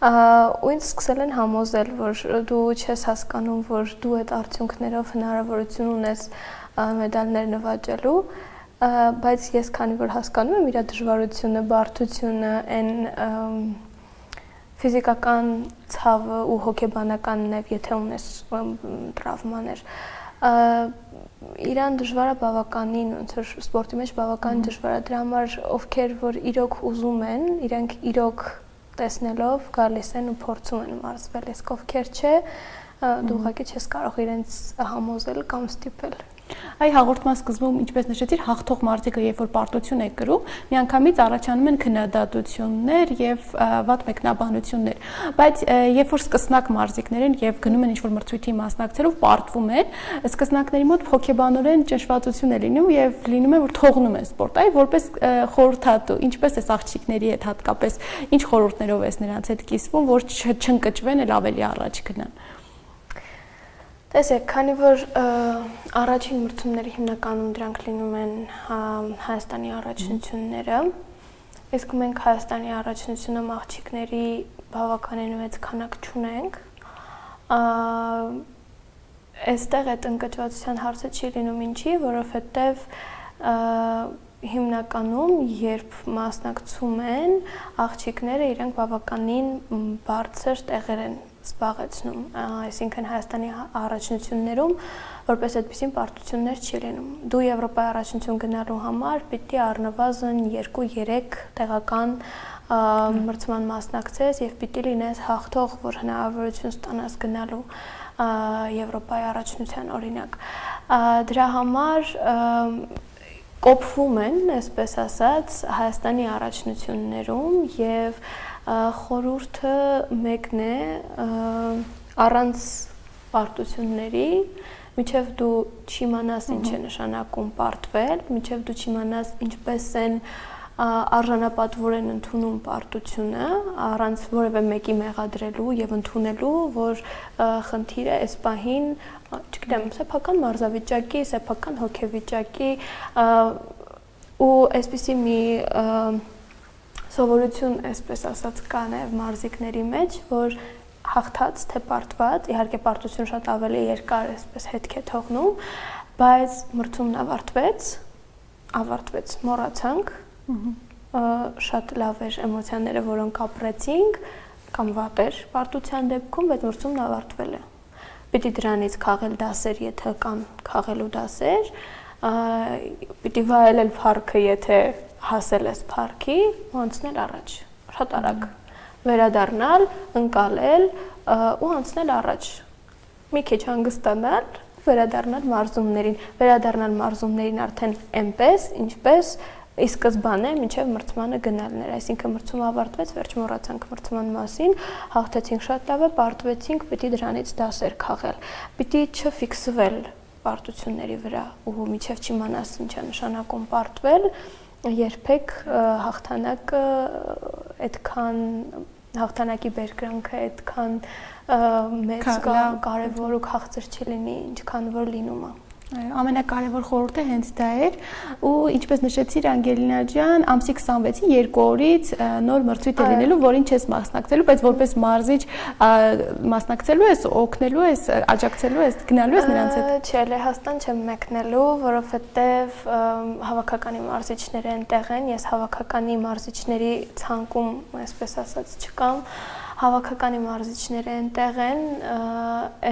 S3: ու ինձ սկսել են համոզել, որ դու չես հասկանում, որ դու այդ արդյունքներով հնարավորություն ունես մեդալներ նվաճելու, բայց ես քանի որ հասկանում եմ իր դժվարությունը, բարդությունը, այն ֆիզիկական ցավը ու հոգեբանական նաև եթե ունես տրավմաներ Իրան դժվար է բավականին, ոնց որ սպորտի մեջ բավականին դժվար է դրա համար ովքեր որ իրոք ուզում են, իրենք իրոք տեսնելով գալիս են ու փորձում են մարզվել, իսկ ովքեր չէ, դու ուղղակի չես կարող իրենց համոզել կամ ստիպել։
S1: Այ հաղորդման սկզբում ինչպես նշեցիր, հաղթող մարդիկը երբ որ պարտություն է կրում, միանգամից առաջանում են քննադատություններ եւ վատ մեկնաբանություններ, բայց երբ որ սկսնակ մարզիկներ են եւ գնում են ինչ-որ մրցույթի մասնակցելով, պարտվում են, սկսնակների մոտ հոգեբանորեն ճնշվածություն է լինում եւ լինում է որ թողնում են սպորտ, այ որպես խորհրդատու, ինչպես է աղջիկների հետ հատկապես, ինչ խորհուրդներով ես նրանց հետ կիսվում, որ չընկճվեն, էլ ավելի առաջ գնան։
S3: Տեսեք, քանի որ առաջին մրցումները հիմնականում դրանք լինում են Հայաստանի առաջնությունները, իսկ մենք Հայաստանի առաջնությունում աղջիկների բավականին մեծ քանակ չունենք, այստեղ այդ ընկճվածության հարցը չի լինում ինչի, որովհետև հիմնականում երբ մասնակցում են աղջիկները իրենք բավականին բարձր տեղեր են զբաղեցնում, այսինքն Հայաստանի առաջնություններում որպես այդպիսին պարտություններ չի լինում։ Դու Եվրոպայի առաջնություն գնալու համար պիտի առնվազն 2-3 տեղական մրցման մասնակցես եւ պիտի լինես հաղթող, որ հնարավորություն ստանաս գնալու Եվրոպայի առաջնության օրինակ։ Դրա համար կոփվում են, այսպես ասած, Հայաստանի առաջնություններում եւ խորհուրդը մեկն է առանց պարտությունների, մինչև դու չիմանաս ինչ է նշանակում պարտվել, մինչև դու չիմանաս ինչպես են արժանապատվորեն ընդունում պարտությունը առանց որևէ մեկի մեղադրելու եւ ընդունելու, որ խնդիրը այս պահին, չգիտեմ, սեփական մարզավիճակի, սեփական հոգեվիճակի ու այսպիսի մի սովորություն, այսպես ասած, կա նաեւ մարզիկների մեջ, որ հաղթած թե պարտված, իհարկե պարտություն շատ ավելի երկար այսպես հետք է թողնում, բայց մրցումն ավարտվեց, մոռացանք, շատ լավ էր էմոցիաները, որոնք ապրեցինք, կամ վատ էր պարտության դեպքում, բայց մրցումն ավարտվել է։ Պիտի դրանից քաղել դասեր, եթե կան քաղելու դասեր, պիտի վայելել փառքը, եթե հասել ես փառքի, ու անցնել առաջ, շատ արագ, վերադառնալ, ընկալել ու անցնել առաջ, մի քիչ հանգստանալ, վերադառնալ մարզումներին արդեն այնպես, ինչպես ի սկզբանե մինչև մրցմանը գնալն էր, այսինքն մրցումը ավարտվեց, վերջ մոռացանք մրցման մասին, հաղթեցինք շատ լավ է, պարտվեցինք, պիտի դրանից դասեր քաղել, պիտի չֆիքսվել պարտությունների վրա ու մինչև չիմանաս ինչ է նշանակում պարտվել, երբեք հաղթանակը այդքան հաղթանակի բերկրանքը այդքան մեծ կարևոր ու քաղցր չլինի, ինչքան որ լինում է։
S1: Ամենակարևոր խորհուրդը հենց դա էր ու ինչպես նշեցիր Անգելինա ջան, ամսի 26-ին 2 օրից նոր մրցույթ է լինելու, որին չես մասնակցելու, բայց որպես մարզիչ մասնակցելու ես, օգնելու ես, աջակցելու ես, գնալու ես նրանց հետ։
S3: Չէ, Լեհաստան չեմ մեկնելու, որովհետև հավաքականի մարզիչները այնտեղ են, ես հավաքականի մարզիչների ցանկում, այսպես ասած, չկամ։ Հավաքականի մարզիչները այնտեղ են,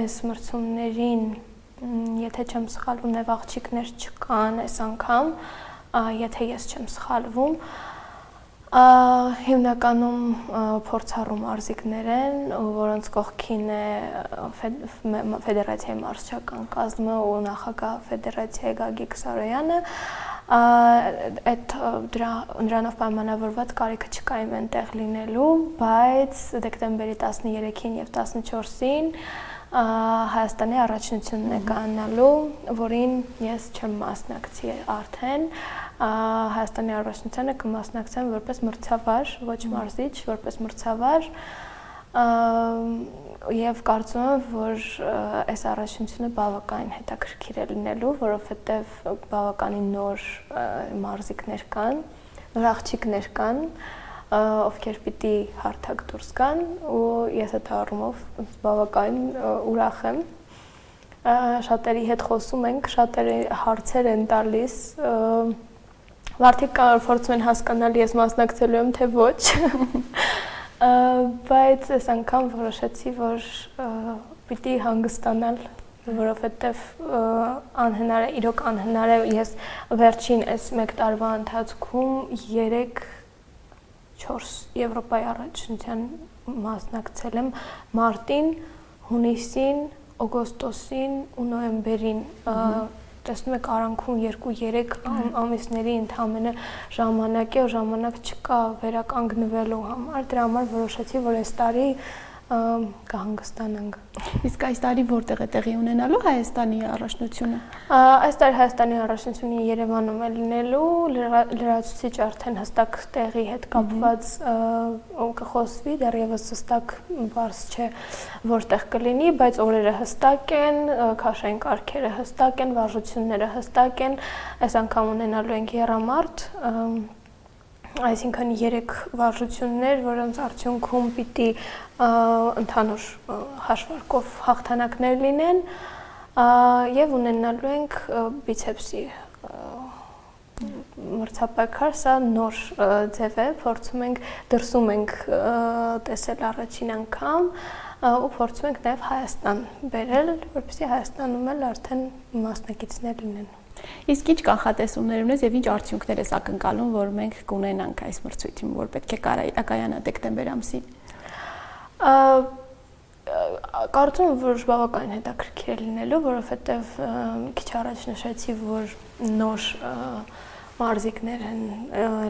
S3: այս մրցումներին եթե չեմ սխալվում, նեւ աղջիկներ չկան այս անգամ, եթե ես չեմ սխալվում, հիմնականում փորձառու մարզիկներ են, որոնց կողքին է ֆեդերացիայի մարզչական կազմը ու նախագահ ֆեդերացիայի Գագիկ Սարոյանը, նրանով պայմանավորված կարիքը չկա իմ այնտեղ լինելու, բայց դեկտեմբերի 13-ին եւ 14-ին Հայաստանի առաջնությունն է կանալու, որին ես չեմ մասնակցի արդեն, Հայաստանի առաջնությանը կմասնակցեմ որպես մրցավար, ոչ մարզիչ, որպես մրցավար, եւ կարծում եմ, որ այս առաջնությունը բավականին հետաքրքիր է լինելու, որովհետեւ բավականին նոր մարզիկներ կան, նոր աղջիկներ կան, ովքեր պիտի հարթակ դուրս գան ու ես այդ առումով բավականին ուրախ եմ, շատերի հետ խոսում ենք, շատերի հարցեր են տալիս, մարդիկ փորձում են հասկանալ ես մասնակցելու եմ թե ոչ, բայց այս անգամ որոշեցի, որ պիտի հանգստանալ, որովհետև իրոք անհնար է, ես վերջին այս մեկ տարվա ընթացքում 3-4 Եվրոպայի առաջնության մասնակցել եմ մարտին, հունիսին, օգոստոսին ու նոյեմբերին, տեսնում եք արանքում 2-3 ամիսների ընդամենը ժամանակ է, ժամանակ չկա վերականգնվելու համար, դրա համար որոշեցի, որ այս տարի կհանգստանանք։
S1: Իսկ այս տարի որտեղ է տեղի ունենալու Հայաստանի առաջնությունը։
S3: Այս տարի Հայաստանի առաջնությունը Երևանում է լինելու, լրացուցիչ արդեն հստակ տեղի հետ կապված կխոսվի, դեռևս հստակ բարձ չէ որտեղ կլինի, բայց օրերը հստակ են, քաշային կարգերը հստակ են, վարժությունները հստակ են, այս անգամ ունենալու ենք եռամարտ, այսինքն 3 վարժություններ, որոնց արդյունքում պիտի ընդհանուր հաշվարկով հաղթանակներ լինեն եւ ունենալու ենք բիցեպսի մրցապայքար, սա նոր ձև է, փորձում ենք, դրսում ենք տեսել առաջին անգամ ու փորձում ենք նաեւ Հայաստան բերել, որպեսզի Հայաստանում էլ արդեն մասնակիցներ լինեն։
S1: Իսկ ինչ կանխատեսումներ ունես եւ ինչ արդյունքներ ես ակնկալում, որ մենք կունենանք այս մրցույթին, որ պետք է կայանա դեկտեմբեր ամսին։ Կարծում եմ, որ բավականին հետաքրքիր է լինելու, որովհետեւ քիչ առաջ նշեցի, որ նոր մարզիկներ են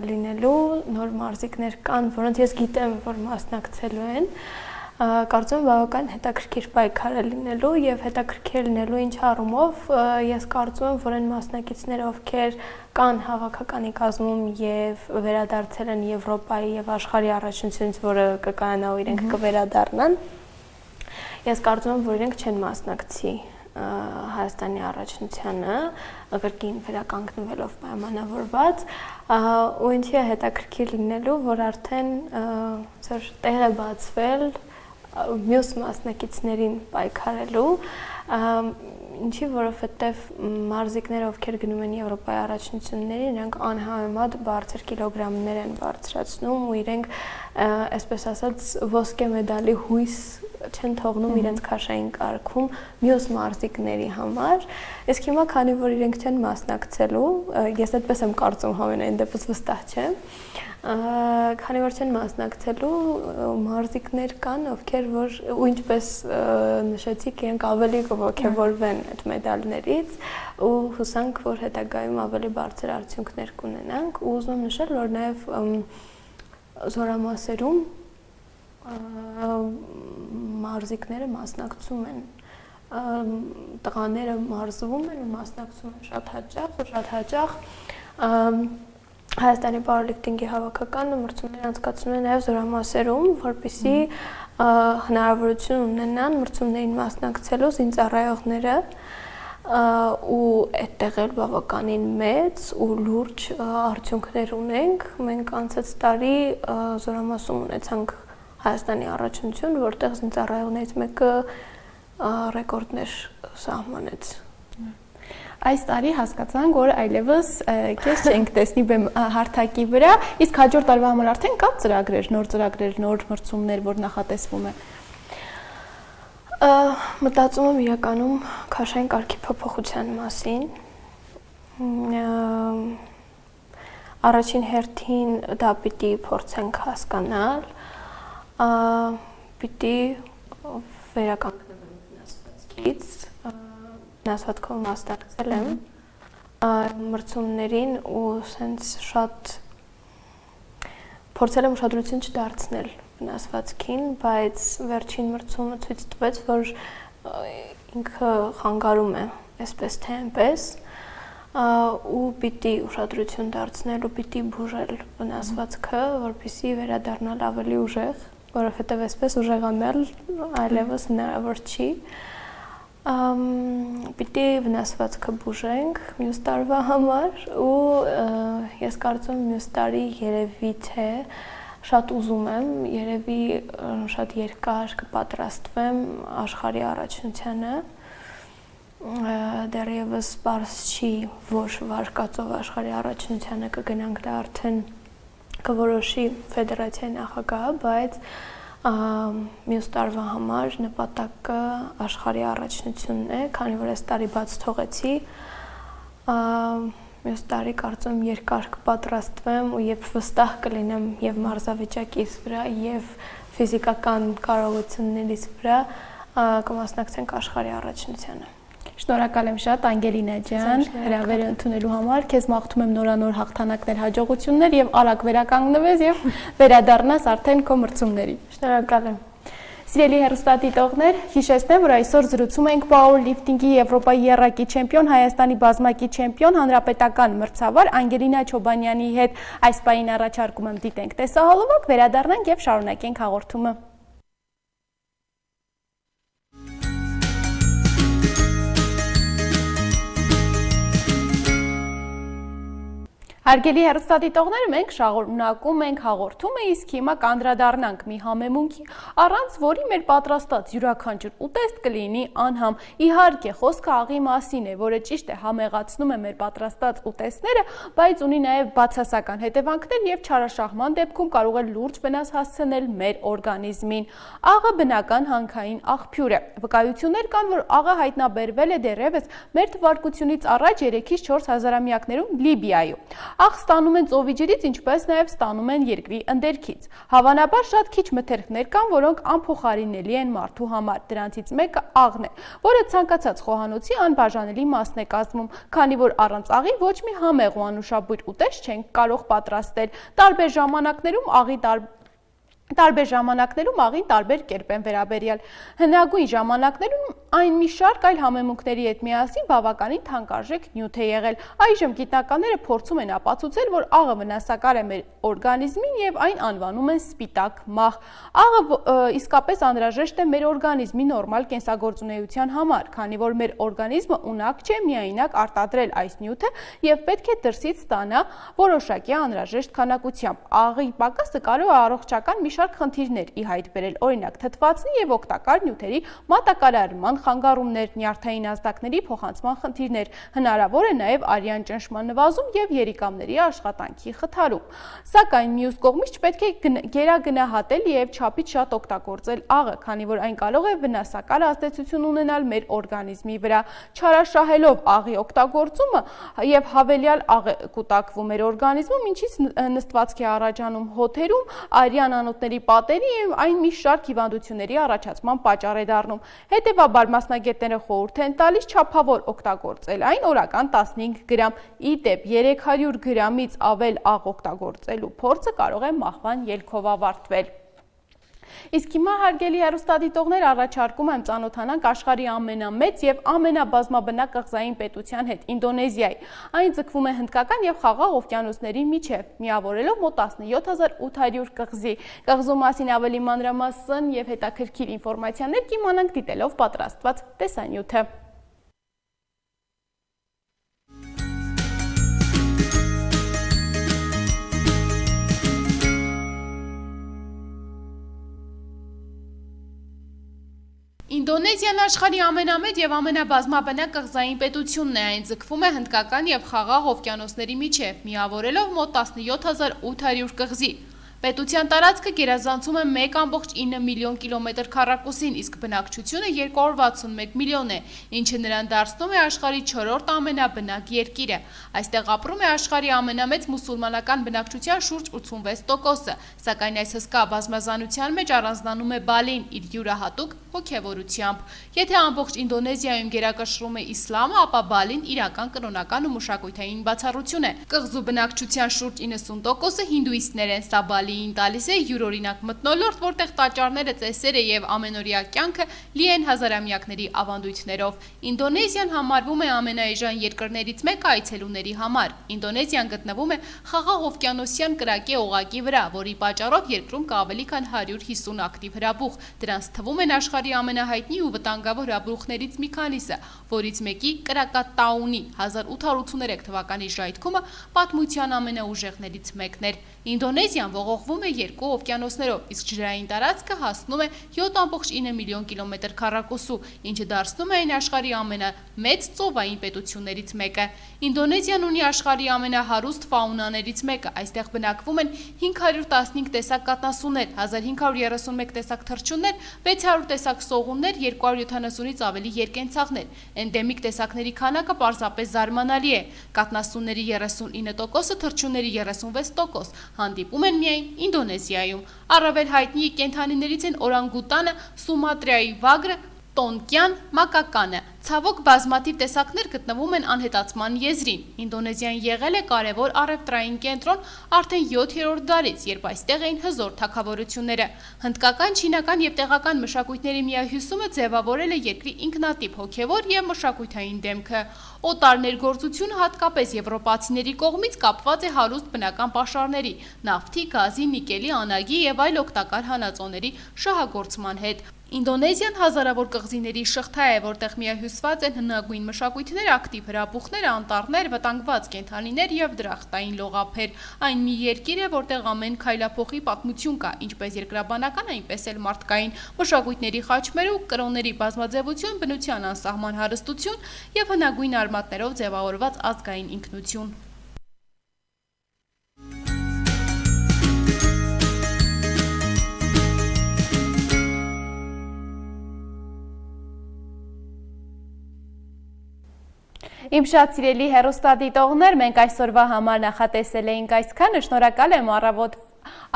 S1: լինելու, նոր մարզիկներ կան, որոնց ես գիտեմ, որ մասնակցելու են,
S3: Կարծում եմ բավական հետաքրքիր պայքար է լինելու եւ հետաքրքիր լինելու ինչ առումով ես կարծում եմ, որ այն մասնակիցները, ովքեր կան հավաքականի կազմում եւ վերադարձել են Եվրոպայի եւ աշխարհի առաջնությունից, որը կկայանա ու իրենք կվերադառնան, ես կարծում եմ, որ իրենք չեն մասնակցի Հայաստանի առաջնությանը, կրկին վերականգնվելով պայմանավորված, ու ինչի է հետաքրքիր լինելու, որ արդեն տեղ է բացվել մյուս մասնակիցներին պայքարելու, ինչի, որովհետև մարզիկները, ովքեր գնում են Եվրոպայի առաջնությունների, իրենք անհամեմատ բարձր կիլոգրամներ են բարձրացնում ու իրենք, այսպես ասած, ոսկե մեդալի հույս չեն թողնում իրենց քաշային կարգում մյուս մարզիկների համար, իսկ հիմա քանի որ իրենք չեն մասնակցելու, ես այդպես եմ կարծում համենայն դեպս վստահ չեմ, քանի որ չեն մասնակցելու մարզիկներ կան, ովքեր որ ու ինչպես նշեցիք, իրենք ավելի կողոքեվորվեն այդ մեդալներից ու հուսանք, որ հետագայում ավելի բարձր արդյունքներ կունենանք ու ուզում եմ նշել, որ նաև զորամասերում մարզիկները մասնակցում են, տղաները մարզվում են ու մասնակցում են շատ հաճախ Հայաստանի պաուերլիֆտինգի հավաքականը մրցումներ անցկացնում են նաև զորամասերում, որպեսզի հնարավորություն ունենան մրցումներին մասնակցելու զինծառայողները ու այդտեղ էլ բավականին մեծ ու լուրջ արդյունքներ ունենք։ Մենք անցած տարի զորամասում ունեցանք Հայաստանի առաջնություն, որտեղ զինծառայողներից մեկը ռեկորդներ սահմանեց։
S1: Այս տարի հասկացանք, որ այլևս քեզ չենք տեսնի բեմ հարթակի վրա, իսկ հաջորդ տարվա համար արդեն կա ծրագրեր, նոր մրցումներ, որ նախատեսվում է։
S3: Մտածում եմ իրականում քաշային կարգի փոփոխության մասին։ Առաջին հերթին դա պիտի փորձենք հասկանալ, պիտի վերականգնվենք վնասվածքից, վնասվածքով մասնակցել եմ մրցումներին ու սենց շատ փորձել եմ ուշադրություն չդարձնել վնասվածքին, բայց վերջին մրցումը ցույց տվեց, որ ինքը խանգարում է այսպես թե այնպես ու պիտի ուշադրություն դարձնել ու պիտի բուժել վնասվածքը, որպեսզի վերադառնալ ավելի ուժեղ, որովհետև այսպես ուժեղանալ այլևս հնարավոր չի։ Պիտի վնասվածքը բուժենք մյուս տարվա համար ու ես կարծում եմ մյուս տարի երևի թե շատ ուզում եմ, երևի շատ երկար կպատրաստվեմ աշխարհի առաջնությանը, դեռևս պարզ չի, որ վարկածով աշխարհի առաջնությանը կգնանք, դա արդեն կորոշի ֆեդերացիայի նախագահը, բայց մյուս տարվա համար նպատակը աշխարհի առաջնությունն է, քանի որ այս տարի բաց թողեցի, մյուս տարի կարծում եմ երկար կպատրաստվեմ ու երբ վստահ կլինեմ եւ մարզավիճակից վրա եւ ֆիզիկական կարողություններից վրա կմասնակցենք աշխարհի առաջնությանը։
S1: Շնորհակալ եմ շատ Անգելինա ջան, հրավերը ընդունելու համար, քեզ մաղթում եմ նորանոր հաղթանակներ, հաջողություններ եւ արագ վերականգնվես եւ վերադառնաս արդեն քո մրցումների։
S3: Շնորհակալ եմ։
S1: Սիրելի հեռուստադիտողներ, հիշեցնեմ, որ այսօր զրուցում ենք պաուերլիֆտինգի Եվրոպայի եռակի չեմպիոն, Հայաստանի բազմակի չեմպիոն, հանրապետական մրցավար Անգելինա Չոբանյանի հետ։ Այս պահին առաջարկում եմ դիտենք տեսահոլովակ, վերադառնանք եւ շարունակենք հաղորդումը։ Հարգելի հեռուստադիտողներ, մենք շարունակում ենք հաղորդումը, իսկ հիմա կանդրադառնանք մի համեմունքի, առանց որի մեր պատրաստած յուրաքանչյուր ուտեստ կլինի անհամ։ Իհարկե, խոսքը աղի մասին է, որը ճիշտ է համեղացնում է մեր պատրաստած ուտեստները, բայց ունի նաև բացասական հետևանքներ եւ չարաշահման դեպքում կարող է լուրջ վնաս հասցնել մեր օրգանիզմին։ Աղը բնական հանքային աղբյուր է։ Վկայություններ կան, որ աղը հայտնաբերվել է դեռևս մեր թվարկությունից առաջ 3-ից 4 հազարամյակներում Լիբիայում։ Աղ ստանում են ծովի ջրից, ինչպես նաև ստանում են երկրի ընդերքից։ Հավանաբար շատ քիչ մթերքներ կան, որոնք անփոխարինելի են մարդու համար։ Դրանցից մեկը աղն է, որը ցանկացած խոհանոցի անբաժանելի մասն է կազմում, քանի որ առանց աղի ոչ մի համեղ ու անուշաբույր ուտեստ չենք կարող պատրաստել։ Տարբեր ժամանակներում աղի Տարբեր ժամանակներում աղին տարբեր կերպ են վերաբերյալ։ Հնագույն ժամանակներում այն մի շարք այլ համեմունքների հետ միասին բավականին թանկարժեք նյութ է եղել։ Այժմ գիտնականները փորձում են ապացուցել, որ աղը վնասակար է մեր օրգանիզմին եւ այն անվանում են սպիտակ մահ։ Աղը իսկապես անհրաժեշտ է մեր օրգանիզմի նորմալ կենսագործունեության համար, քանի որ մեր օրգանիզմը ունակ չէ միայնակ արտադրել այս նյութը եւ պետք է դրսից ստանա որոշակի անհրաժեշտ քանակությամբ։ Աղի պակասը կարող է առողջական մի շարք խնդիրներ ի հայտ բերել, օրինակ թթվածնի եւ օգտակար նյութերի մատակարարման խանգարումներ, նյարդային ազդակների փոխանցման խնդիրներ, հնարավոր է նաեւ արյան ճնշման նվազում եւ երիկամների աշխատանքի խթարում։ Սակայն մյուս կողմից չպետք է գերագնահատել եւ չափից շատ օգտագործել աղը, քանի որ այն կարող է վնասակար ազդեցություն ունենալ մեր օրգանիզմի վրա։ Չարաշահելով աղի օգտագործումը եւ հավելյալ աղ է կուտակվում մեր օրգանիզմում, ինչից նստվածք է առաջանում հոթերում, արյան անոթների պատերի եւ այն մի շարք հիվանդությունների առաջացման պատճառ է դառնում։ Հետևաբար մասնագետները խորհուրդ են տալիս չափավոր օգտագործել այն օրական 15 գրամ։ Ի դեպ 300 գրամից ավել աղ օգտագործելու փորձը կարող է մահվան ելքով ավարտվել։ Իսկ հիմա հարգելի հեռուստադիտողներ, առաջարկում եմ ծանոթանանք աշխարհի ամենամեծ եւ ամենաբազմաբնակ կղզային պետության հետ՝ Ինդոնեզիայի։ Այն ձգվում է Հնդկական եւ Խաղաղ օվկիանոսների միջև, միավորելով մոտ 17800 կղզի։ Կղզու մասին ավելի մանրամասն եւ հետաքրքիր ինֆորմացիաներ կիմանանք դիտելով պատրաստված տեսանյութը։
S2: Ինդոնեզիան աշխարհի ամենամեծ եւ ամենաբազմաբնակ կղզային պետությունն է, այն ձգվում է Հնդկական եւ Խաղաղ օվկիանոսների միջև, միավորելով մոտ 17800 կղզի։ Պետության տարածքը գերազանցում է 1.9 միլիոն կիլոմետր քառակուսին, իսկ բնակչությունը 261 միլիոն է, ինչը նրան դարձնում է աշխարհի 4-րդ ամենաբնակ երկիրը։ Այստեղ ապրում է աշխարհի ամենամեծ մուսուլմանական բնակչության շուրջ 86%-ը, սակայն այս հսկա բազմազանության մեջ առանձնանում է Բալին իր յուրահատուկ հոգևորությամբ։ Եթե ամբողջ Ինդոնեզիայում գերակշռում է իսլամը, ապա Բալին իրական կրոնական ու մշակութային բացառություն է։ Կղզու բնակչության շուրջ 90%-ը հինդուիստներ են, սա Բալիին տալիս է յուրօրինակ մթնոլորտ, որտեղ տաճարները, ծեսերը եւ ամենօրյա կյանքը լի են հազարամյակների ավանդույթներով։ Ինդոնեզիան համարվում է ամենաէժան երկրներից մեկը այցելուների համար։ Ինդոնեզիան գտնվում է Խաղաղ օվկիանոսյան կրակի օղակի վրա, որի պատճառով երկրում կա ավելի քան 150 ակտիվ հրաբուխ։ Դրանց թվում են աշխարհի ամենահայտնի ու վտանգավոր հրաբուխներից մի քանիսը, որից մեկի Կրակատաունի 1883 թվականի ժայթքումը պատմության ամենաուժեղներից մեկն էր։ Ինդոնեզիան ողողվում է երկու օվկիանոսներով, իսկ ջրային տարածքը հասնում է 7.9 միլիոն կիլոմետր քառակուսու, ինչը դարձնում է այն աշխարհի ամենամեծ ծովային պետություններից մեկը։ Ինդոնեզիան ունի աշխարհի ամենահարուստ ֆաունաներից մեկը։ Այստեղ բնակվում են 515 տեսակ կաթնասուններ, 1531 տեսակ թռչուններ, 600 տեսակ սողուններ, 270-ից ավելի երկենցաղներ։ Էնդեմիկ տեսակների քանակը պարզապես զարմանալի է։ Կաթնասունների 39%-ը, թռչունների 36% հանդիպում են միայն Ինդոնեզիայում։ Առավել հայտնի կենդանիներից են օրանգուտանը, Սումատրայի վագրը, տոնկյան, մակականը։ Ցավոք բազմաթիվ տեսակներ գտնվում են անհետացման եզրին։ Ինդոնեզիան եղել է կարևոր առևտրային կենտրոն արդեն 7-րդ դարից, երբ այստեղ էին հզոր թագավորությունները։ Հնդկական, չինական եւ տեղական մշակույթների միահյուսումը ձևավորել է երկրի ինքնատիպ հոգեվոր եւ մշակութային դեմքը։ Օտարներգործությունը հատկապես եվրոպացիների կողմից կապված է հարուստ բնական պաշարների, նավթի, գազի, նիկելի, անագի եւ այլ օգտակար հանածոների շահագործման հետ։ Ինդոնեզիան հազարավոր կղզիների շղթա է, որտեղ միահյուսված են հնագույն մշակույթներ, ակտիվ հրաբուխներ, անտառներ, վտանգված կենդանիներ եւ դրախտային լողափեր։ Այն մի երկիր է, որտեղ ամեն քայլափոխի պատմություն կա, ինչպես երկրաբանական, այնպես էլ մարդկային, մշակույթների խաչմեր ու կրոնների բազմաձևություն, բնության անսահման հարստություն եւ հնագույն արմատներով ձևավորված ազգային ինքնություն։
S1: Իմ շատ սիրելի հեռուստադիտողներ, մենք այսօրվա համար նախատեսել էինք այսքանը, շնորհակալ եմ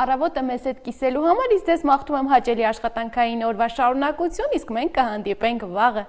S1: առավոտը մեզ հետ կիսելու համար, իսկ ձեզ մաղթում եմ հաճելի աշխատանքային օրվա շարունակություն, իսկ մենք կհանդիպենք վաղը։